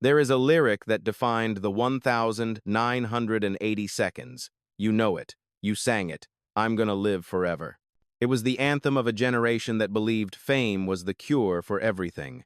There is a lyric that defined the 1,980 seconds. You know it. You sang it. I'm gonna live forever. It was the anthem of a generation that believed fame was the cure for everything.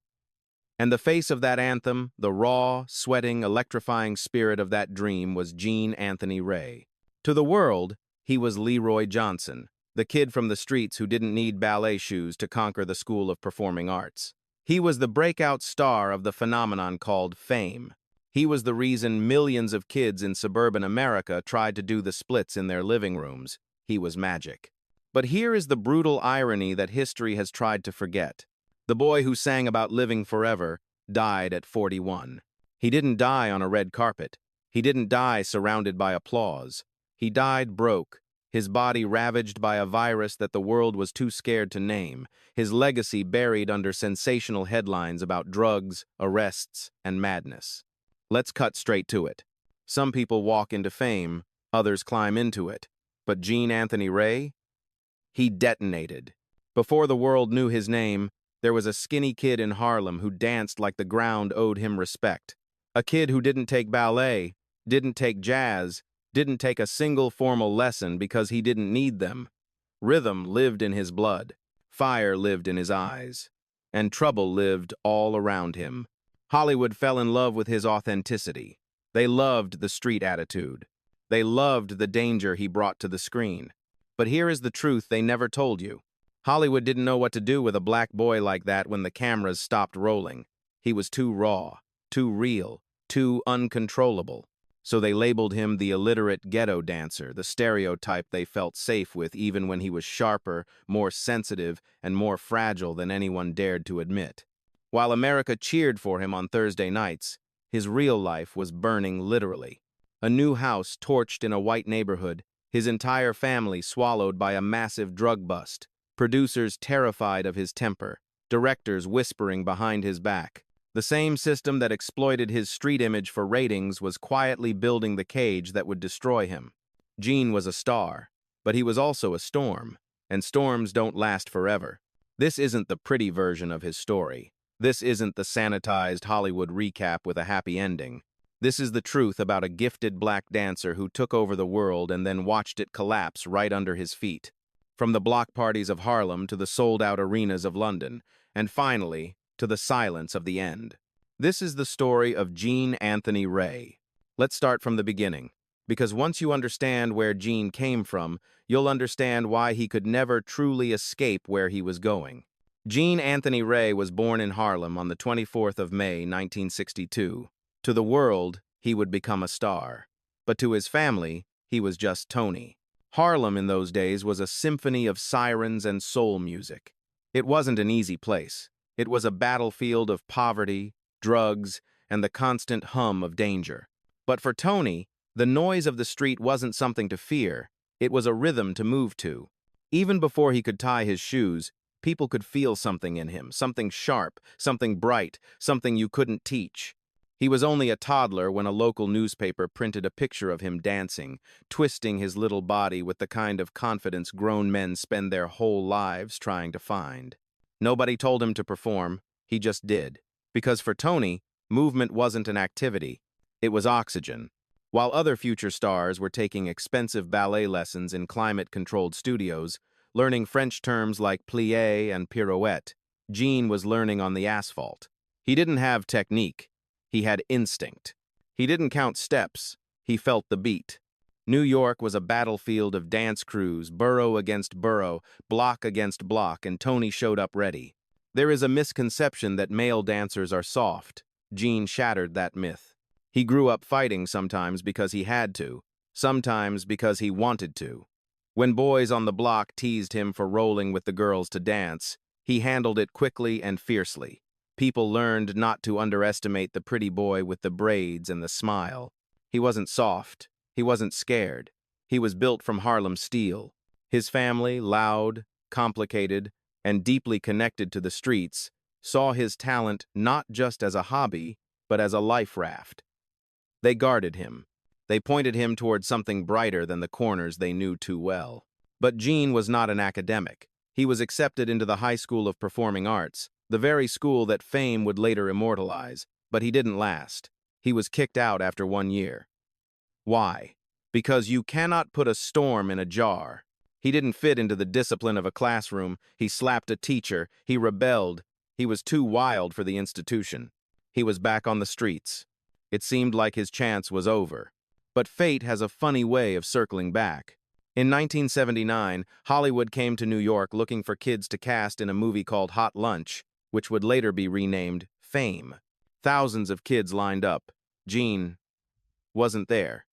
And the face of that anthem, the raw, sweating, electrifying spirit of that dream was Gene Anthony Ray. To the world, he was Leroy Johnson, the kid from the streets who didn't need ballet shoes to conquer the School of Performing Arts. He was the breakout star of the phenomenon called fame. He was the reason millions of kids in suburban America tried to do the splits in their living rooms. He was magic. But here is the brutal irony that history has tried to forget. The boy who sang about living forever died at 41. He didn't die on a red carpet. He didn't die surrounded by applause. He died broke, his body ravaged by a virus that the world was too scared to name, his legacy buried under sensational headlines about drugs, arrests, and madness. Let's cut straight to it. Some people walk into fame, others climb into it. But Gene Anthony Ray? He detonated. Before the world knew his name, there was a skinny kid in Harlem who danced like the ground owed him respect. A kid who didn't take ballet, didn't take jazz, didn't take a single formal lesson because he didn't need them. Rhythm lived in his blood, fire lived in his eyes, and trouble lived all around him. Hollywood fell in love with his authenticity. They loved the street attitude. They loved the danger he brought to the screen. But here is the truth they never told you. Hollywood didn't know what to do with a black boy like that when the cameras stopped rolling. He was too raw, too real, too uncontrollable. So they labeled him the illiterate ghetto dancer, the stereotype they felt safe with even when he was sharper, more sensitive, and more fragile than anyone dared to admit. While America cheered for him on Thursday nights, his real life was burning literally. A new house torched in a white neighborhood, his entire family swallowed by a massive drug bust, producers terrified of his temper, directors whispering behind his back. The same system that exploited his street image for ratings was quietly building the cage that would destroy him. Gene was a star, but he was also a storm, and storms don't last forever. This isn't the pretty version of his story. This isn't the sanitized Hollywood recap with a happy ending. This is the truth about a gifted black dancer who took over the world and then watched it collapse right under his feet. From the block parties of Harlem to the sold-out arenas of London, and finally, to the silence of the end. This is the story of Gene Anthony Ray. Let's start from the beginning, because once you understand where Gene came from, you'll understand why he could never truly escape where he was going. Gene Anthony Ray was born in Harlem on the 24th of May, 1962. To the world, he would become a star. But to his family, he was just Tony. Harlem in those days was a symphony of sirens and soul music. It wasn't an easy place. It was a battlefield of poverty, drugs, and the constant hum of danger. But for Tony, the noise of the street wasn't something to fear. It was a rhythm to move to. Even before he could tie his shoes, people could feel something in him, something sharp, something bright, something you couldn't teach. He was only a toddler when a local newspaper printed a picture of him dancing, twisting his little body with the kind of confidence grown men spend their whole lives trying to find. Nobody told him to perform, he just did. Because for Tony, movement wasn't an activity, it was oxygen. While other future stars were taking expensive ballet lessons in climate-controlled studios, learning French terms like plié and pirouette, Gene was learning on the asphalt. He didn't have technique. He had instinct. He didn't count steps. He felt the beat. New York was a battlefield of dance crews, borough against borough, block against block, and Tony showed up ready. There is a misconception that male dancers are soft. Gene shattered that myth. He grew up fighting sometimes because he had to, sometimes because he wanted to. When boys on the block teased him for rolling with the girls to dance, he handled it quickly and fiercely. People learned not to underestimate the pretty boy with the braids and the smile. He wasn't soft. He wasn't scared. He was built from Harlem steel. His family, loud, complicated, and deeply connected to the streets, saw his talent not just as a hobby, but as a life raft. They guarded him. They pointed him toward something brighter than the corners they knew too well. But Gene was not an academic. He was accepted into the High School of Performing Arts, the very school that fame would later immortalize. But he didn't last. He was kicked out after 1 year. Why? Because you cannot put a storm in a jar. He didn't fit into the discipline of a classroom. He slapped a teacher. He rebelled. He was too wild for the institution. He was back on the streets. It seemed like his chance was over. But fate has a funny way of circling back. In 1979, Hollywood came to New York looking for kids to cast in a movie called Hot Lunch, which would later be renamed Fame. Thousands of kids lined up. Gene wasn't there.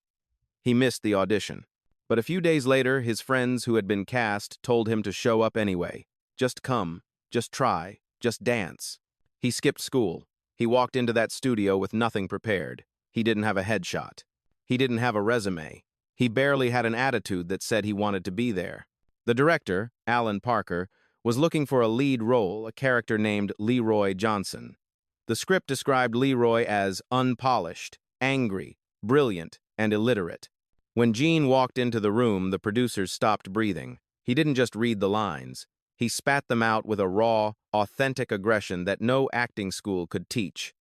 He missed the audition. But a few days later, his friends who had been cast told him to show up anyway. Just come, just try, just dance. He skipped school. He walked into that studio with nothing prepared. He didn't have a headshot. He didn't have a resume. He barely had an attitude that said he wanted to be there. The director, Alan Parker, was looking for a lead role, a character named Leroy Johnson. The script described Leroy as unpolished, angry, brilliant, and illiterate. When Gene walked into the room, the producers stopped breathing. He didn't just read the lines. He spat them out with a raw, authentic aggression that no acting school could teach.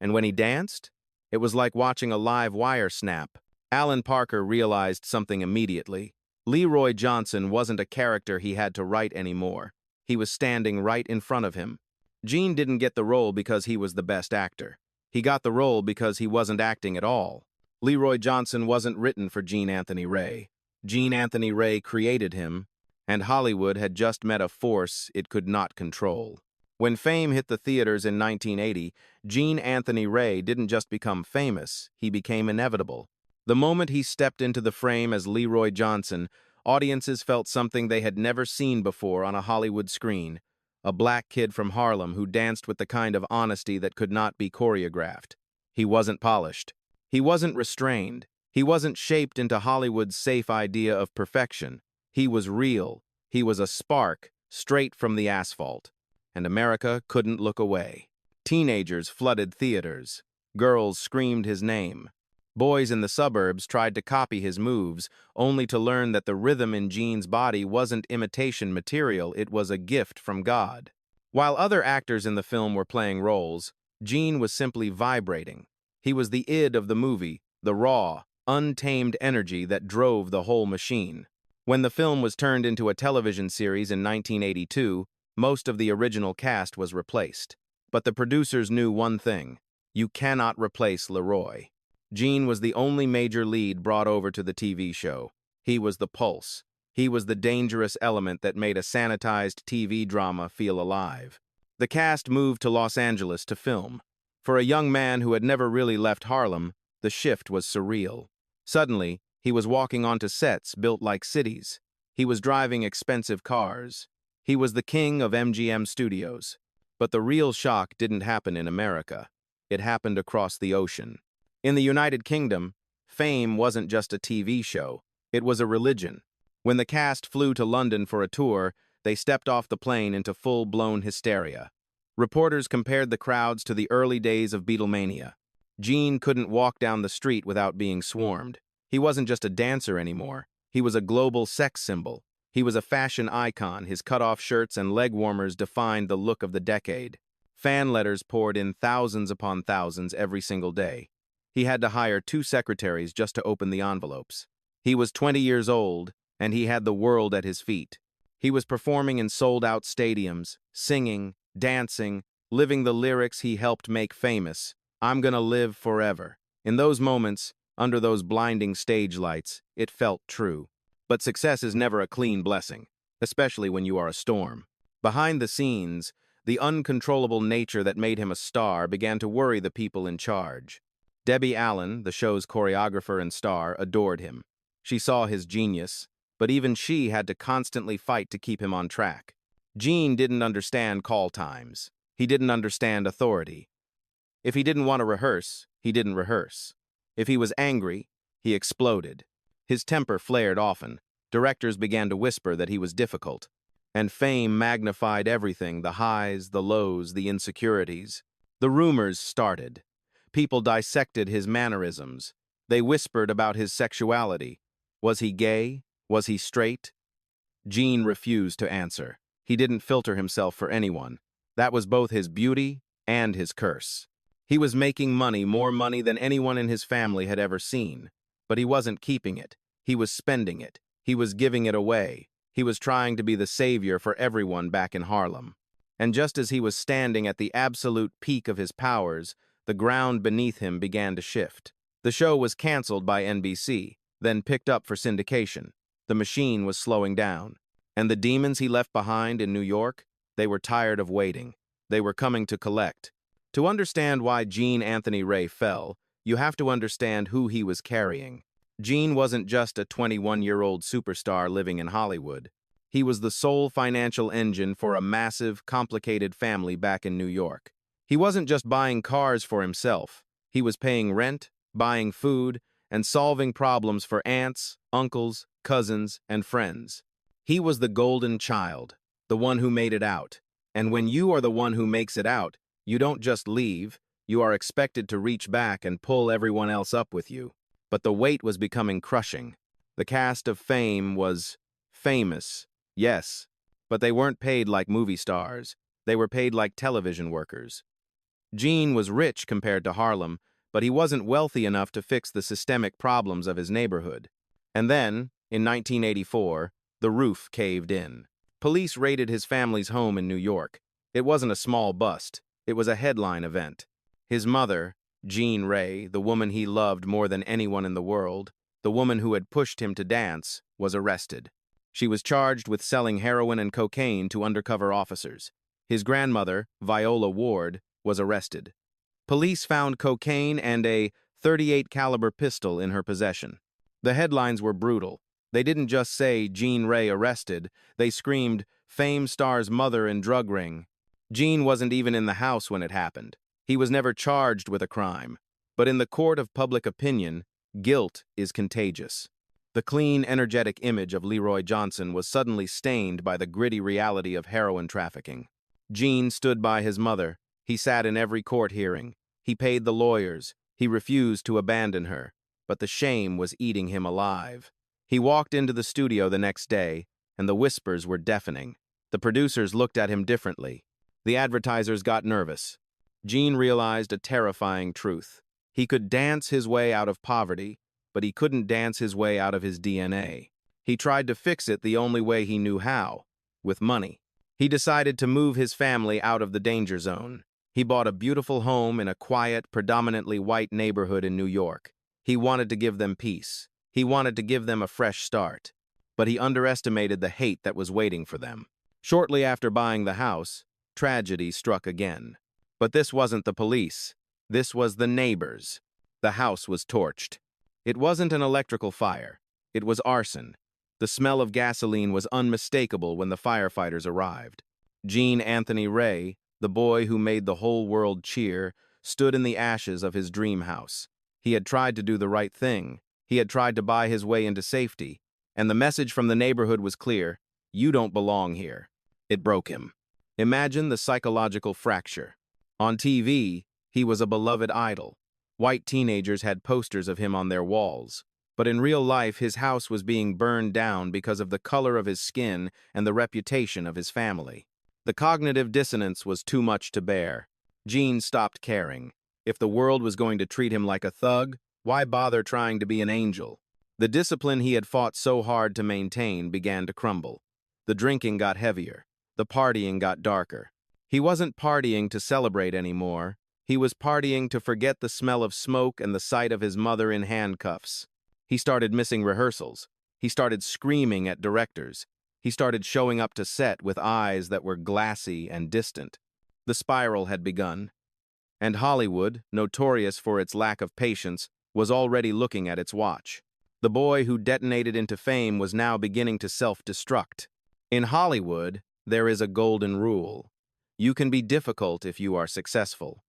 And when he danced, it was like watching a live wire snap. Alan Parker realized something immediately. Leroy Johnson wasn't a character he had to write anymore. He was standing right in front of him. Gene didn't get the role because he was the best actor. He got the role because he wasn't acting at all. Leroy Johnson wasn't written for Gene Anthony Ray. Gene Anthony Ray created him, and Hollywood had just met a force it could not control. When Fame hit the theaters in 1980, Gene Anthony Ray didn't just become famous, he became inevitable. The moment he stepped into the frame as Leroy Johnson, audiences felt something they had never seen before on a Hollywood screen. A black kid from Harlem who danced with the kind of honesty that could not be choreographed. He wasn't polished. He wasn't restrained. He wasn't shaped into Hollywood's safe idea of perfection. He was real. He was a spark, straight from the asphalt. And America couldn't look away. Teenagers flooded theaters. Girls screamed his name. Boys in the suburbs tried to copy his moves, only to learn that the rhythm in Gene's body wasn't imitation material, it was a gift from God. While other actors in the film were playing roles, Gene was simply vibrating. He was the id of the movie, the raw, untamed energy that drove the whole machine. When the film was turned into a television series in 1982, most of the original cast was replaced. But the producers knew one thing: you cannot replace Leroy. Gene was the only major lead brought over to the TV show. He was the pulse. He was the dangerous element that made a sanitized TV drama feel alive. The cast moved to Los Angeles to film. For a young man who had never really left Harlem, the shift was surreal. Suddenly, he was walking onto sets built like cities. He was driving expensive cars. He was the king of MGM Studios. But the real shock didn't happen in America. It happened across the ocean. In the United Kingdom, Fame wasn't just a TV show. It was a religion. When the cast flew to London for a tour, they stepped off the plane into full-blown hysteria. Reporters compared the crowds to the early days of Beatlemania. Gene couldn't walk down the street without being swarmed. He wasn't just a dancer anymore. He was a global sex symbol. He was a fashion icon. His cut-off shirts and leg warmers defined the look of the decade. Fan letters poured in thousands upon thousands every single day. He had to hire 2 secretaries just to open the envelopes. He was 20 years old, and he had the world at his feet. He was performing in sold-out stadiums, singing, dancing, living the lyrics he helped make famous. I'm gonna live forever. In those moments, under those blinding stage lights, it felt true. But success is never a clean blessing, especially when you are a storm. Behind the scenes, the uncontrollable nature that made him a star began to worry the people in charge. Debbie Allen, the show's choreographer and star, adored him. She saw his genius, but even she had to constantly fight to keep him on track. Gene didn't understand call times. He didn't understand authority. If he didn't want to rehearse, he didn't rehearse. If he was angry, he exploded. His temper flared often. Directors began to whisper that he was difficult. And Fame magnified everything: the highs, the lows, the insecurities. The rumors started. People dissected his mannerisms. They whispered about his sexuality. Was he gay? Was he straight? Gene refused to answer. He didn't filter himself for anyone. That was both his beauty and his curse. He was making money, more money than anyone in his family had ever seen. But he wasn't keeping it. He was spending it. He was giving it away. He was trying to be the savior for everyone back in Harlem. And just as he was standing at the absolute peak of his powers, the ground beneath him began to shift. The show was canceled by NBC, then picked up for syndication. The machine was slowing down. And the demons he left behind in New York, they were tired of waiting. They were coming to collect. To understand why Gene Anthony Ray fell, you have to understand who he was carrying. Gene wasn't just a 21-year-old superstar living in Hollywood. He was the sole financial engine for a massive, complicated family back in New York. He wasn't just buying cars for himself. He was paying rent, buying food, and solving problems for aunts, uncles, cousins, and friends. He was the golden child, the one who made it out. And when you are the one who makes it out, you don't just leave, you are expected to reach back and pull everyone else up with you. But the weight was becoming crushing. The cast of Fame was famous, yes, but they weren't paid like movie stars. They were paid like television workers. Gene was rich compared to Harlem, but he wasn't wealthy enough to fix the systemic problems of his neighborhood. And then, in 1984, the roof caved in. Police raided his family's home in New York. It wasn't a small bust. It was a headline event. His mother, Jean Ray, the woman he loved more than anyone in the world, the woman who had pushed him to dance, was arrested. She was charged with selling heroin and cocaine to undercover officers. His grandmother, Viola Ward, was arrested. Police found cocaine and a .38 caliber pistol in her possession. The headlines were brutal. They didn't just say Jean Ray arrested, they screamed, Fame star's mother in drug ring. Gene wasn't even in the house when it happened. He was never charged with a crime. But in the court of public opinion, guilt is contagious. The clean, energetic image of Leroy Johnson was suddenly stained by the gritty reality of heroin trafficking. Gene stood by his mother. He sat in every court hearing. He paid the lawyers. He refused to abandon her. But the shame was eating him alive. He walked into the studio the next day, and the whispers were deafening. The producers looked at him differently. The advertisers got nervous. Gene realized a terrifying truth. He could dance his way out of poverty, but he couldn't dance his way out of his DNA. He tried to fix it the only way he knew how, with money. He decided to move his family out of the danger zone. He bought a beautiful home in a quiet, predominantly white neighborhood in New York. He wanted to give them peace. He wanted to give them a fresh start. But he underestimated the hate that was waiting for them. Shortly after buying the house, tragedy struck again. But this wasn't the police. This was the neighbors. The house was torched. It wasn't an electrical fire. It was arson. The smell of gasoline was unmistakable when the firefighters arrived. Gene Anthony Ray, the boy who made the whole world cheer, stood in the ashes of his dream house. He had tried to do the right thing. He had tried to buy his way into safety. And the message from the neighborhood was clear: you don't belong here. It broke him. Imagine the psychological fracture. On TV, he was a beloved idol. White teenagers had posters of him on their walls. But in real life, his house was being burned down because of the color of his skin and the reputation of his family. The cognitive dissonance was too much to bear. Gene stopped caring. If the world was going to treat him like a thug, why bother trying to be an angel? The discipline he had fought so hard to maintain began to crumble. The drinking got heavier. The partying got darker. He wasn't partying to celebrate anymore. He was partying to forget the smell of smoke and the sight of his mother in handcuffs. He started missing rehearsals. He started screaming at directors. He started showing up to set with eyes that were glassy and distant. The spiral had begun. And Hollywood, notorious for its lack of patience, was already looking at its watch. The boy who detonated into fame was now beginning to self-destruct. In Hollywood, there is a golden rule. You can be difficult if you are successful.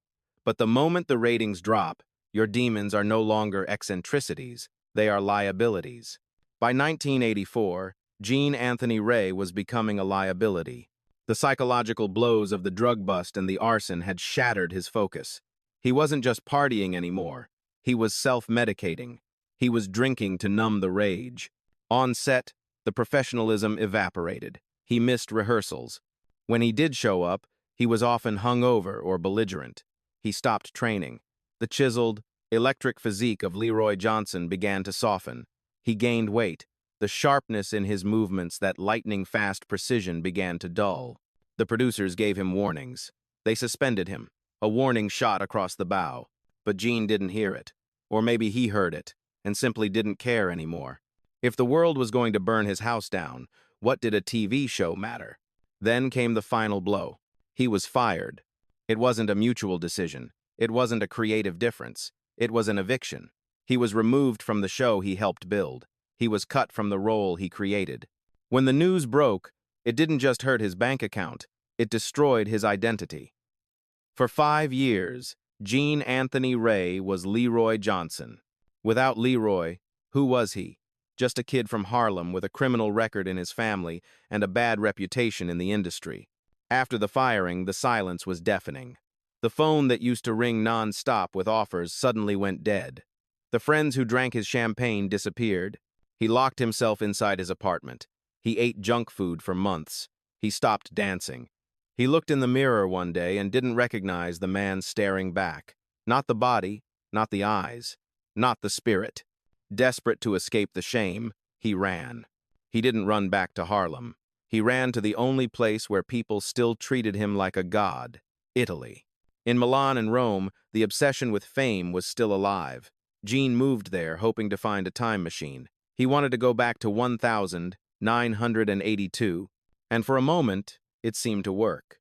But the moment the ratings drop, your demons are no longer eccentricities, they are liabilities. By 1984, Gene Anthony Ray was becoming a liability. The psychological blows of the drug bust and the arson had shattered his focus. He wasn't just partying anymore. He was self-medicating. He was drinking to numb the rage. On set, the professionalism evaporated. He missed rehearsals. When he did show up, he was often hungover or belligerent. He stopped training. The chiseled, electric physique of Leroy Johnson began to soften. He gained weight. The sharpness in his movements, that lightning-fast precision, began to dull. The producers gave him warnings. They suspended him, a warning shot across the bow. But Gene didn't hear it. Or maybe he heard it, and simply didn't care anymore. If the world was going to burn his house down, what did a TV show matter? Then came the final blow. He was fired. It wasn't a mutual decision. It wasn't a creative difference. It was an eviction. He was removed from the show he helped build. He was cut from the role he created. When the news broke, it didn't just hurt his bank account. It destroyed his identity. For 5 years, Gene Anthony Ray was Leroy Johnson. Without Leroy, who was he? Just a kid from Harlem with a criminal record in his family and a bad reputation in the industry. After the firing, the silence was deafening. The phone that used to ring non-stop with offers suddenly went dead. The friends who drank his champagne disappeared. He locked himself inside his apartment. He ate junk food for months. He stopped dancing. He looked in the mirror one day and didn't recognize the man staring back. Not the body, not the eyes, not the spirit. Desperate to escape the shame, he ran. He didn't run back to Harlem. He ran to the only place where people still treated him like a god, Italy. In Milan and Rome, the obsession with fame was still alive. Gene moved there, hoping to find a time machine. He wanted to go back to 1982, and for a moment, it seemed to work.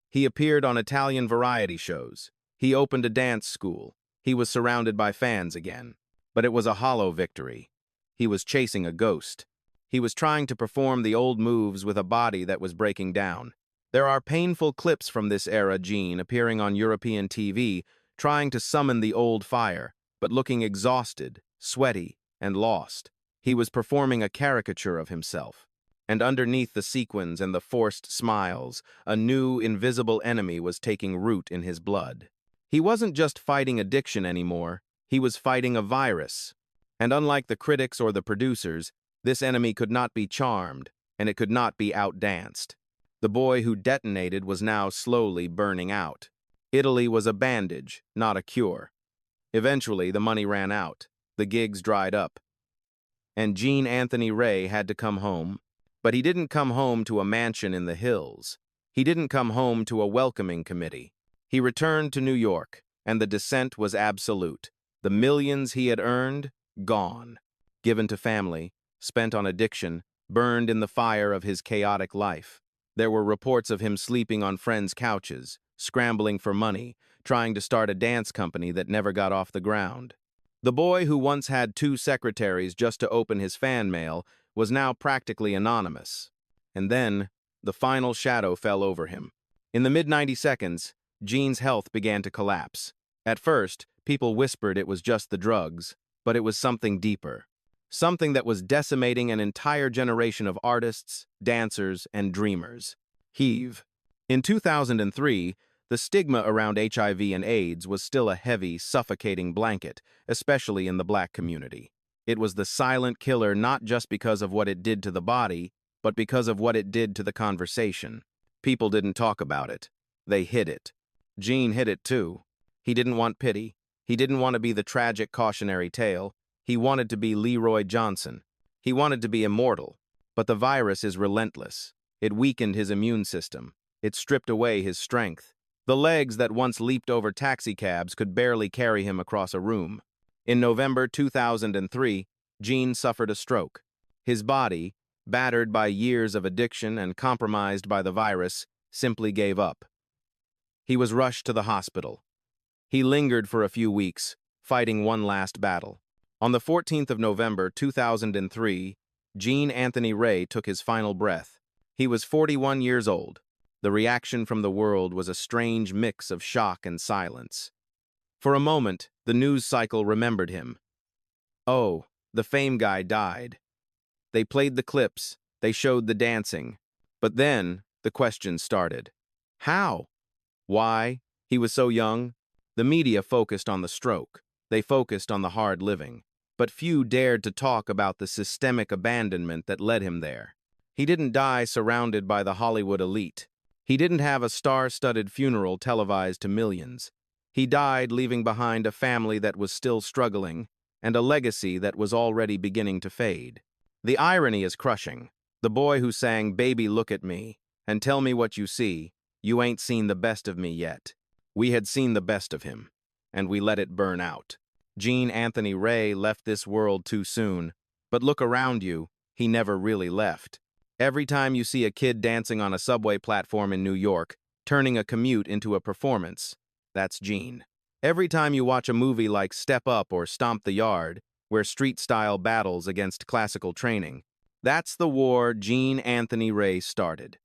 He appeared on Italian variety shows. He opened a dance school. He was surrounded by fans again. But it was a hollow victory. He was chasing a ghost. He was trying to perform the old moves with a body that was breaking down. There are painful clips from this era Gene appearing on European TV, trying to summon the old fire, but looking exhausted, sweaty, and lost. He was performing a caricature of himself. And underneath the sequins and the forced smiles, a new, invisible enemy was taking root in his blood. He wasn't just fighting addiction anymore. He was fighting a virus. And unlike the critics or the producers, this enemy could not be charmed, and it could not be outdanced. The boy who detonated was now slowly burning out. Italy was a bandage, not a cure. Eventually, the money ran out. The gigs dried up. And Gene Anthony Ray had to come home. But he didn't come home to a mansion in the hills. He didn't come home to a welcoming committee. He returned to New York, and the descent was absolute. The millions he had earned, gone. Given to family, spent on addiction, burned in the fire of his chaotic life. There were reports of him sleeping on friends' couches, scrambling for money, trying to start a dance company that never got off the ground. The boy who once had 2 secretaries just to open his fan mail was now practically anonymous. And then, the final shadow fell over him. In the mid-90 seconds, Gene's health began to collapse. At first, people whispered it was just the drugs, but it was something deeper. Something that was decimating an entire generation of artists, dancers, and dreamers. HIV. In 2003, the stigma around HIV and AIDS was still a heavy, suffocating blanket, especially in the Black community. It was the silent killer not just because of what it did to the body, but because of what it did to the conversation. People didn't talk about it. They hid it. Gene hid it too. He didn't want pity. He didn't want to be the tragic cautionary tale. He wanted to be Leroy Johnson. He wanted to be immortal. But the virus is relentless. It weakened his immune system. It stripped away his strength. The legs that once leaped over taxicabs could barely carry him across a room. In November 2003, Gene suffered a stroke. His body, battered by years of addiction and compromised by the virus, simply gave up. He was rushed to the hospital. He lingered for a few weeks, fighting one last battle. On the 14th of November 2003, Gene Anthony Ray took his final breath. He was 41 years old. The reaction from the world was a strange mix of shock and silence. For a moment, the news cycle remembered him. Oh, the fame guy died. They played the clips, they showed the dancing. But then, the questions started. How? Why? He was so young. The media focused on the stroke. They focused on the hard living. But few dared to talk about the systemic abandonment that led him there. He didn't die surrounded by the Hollywood elite. He didn't have a star-studded funeral televised to millions. He died leaving behind a family that was still struggling and a legacy that was already beginning to fade. The irony is crushing. The boy who sang "Baby, Look at Me" and "Tell me what you see, you ain't seen the best of me yet." We had seen the best of him, and we let it burn out. Gene Anthony Ray left this world too soon, but look around you, he never really left. Every time you see a kid dancing on a subway platform in New York, turning a commute into a performance, that's Gene. Every time you watch a movie like Step Up or Stomp the Yard, where street-style battles against classical training, that's the war Gene Anthony Ray started.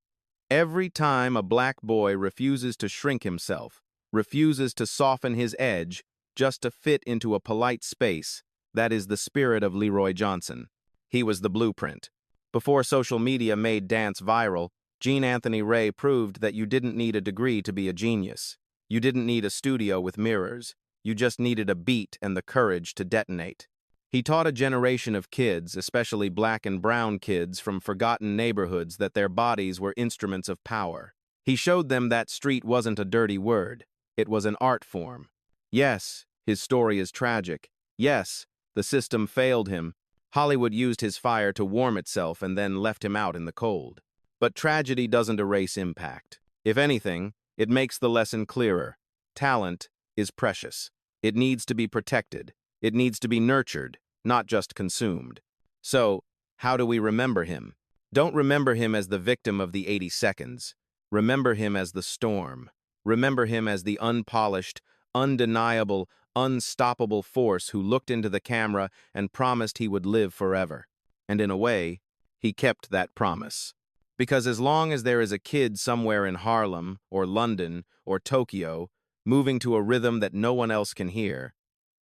Every time a black boy refuses to shrink himself, refuses to soften his edge just to fit into a polite space, that is the spirit of Leroy Johnson. He was the blueprint. Before social media made dance viral, Gene Anthony Ray proved that you didn't need a degree to be a genius. You didn't need a studio with mirrors. You just needed a beat and the courage to detonate. He taught a generation of kids, especially black and brown kids from forgotten neighborhoods, that their bodies were instruments of power. He showed them that street wasn't a dirty word. It was an art form. Yes, his story is tragic. Yes, the system failed him. Hollywood used his fire to warm itself and then left him out in the cold. But tragedy doesn't erase impact. If anything, it makes the lesson clearer. Talent is precious. It needs to be protected. It needs to be nurtured, not just consumed. So, how do we remember him? Don't remember him as the victim of the 80 seconds. Remember him as the storm. Remember him as the unpolished, undeniable, unstoppable force who looked into the camera and promised he would live forever. And in a way, he kept that promise. Because as long as there is a kid somewhere in Harlem, or London, or Tokyo, moving to a rhythm that no one else can hear,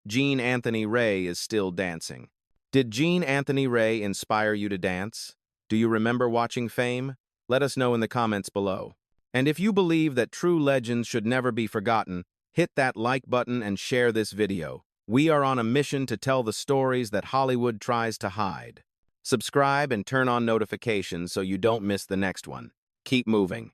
Gene Anthony Ray is still dancing. Did Gene Anthony Ray inspire you to dance? Do you remember watching Fame? Let us know in the comments below. And if you believe that true legends should never be forgotten, hit that like button and share this video. We are on a mission to tell the stories that Hollywood tries to hide. Subscribe and turn on notifications so you don't miss the next one. Keep moving.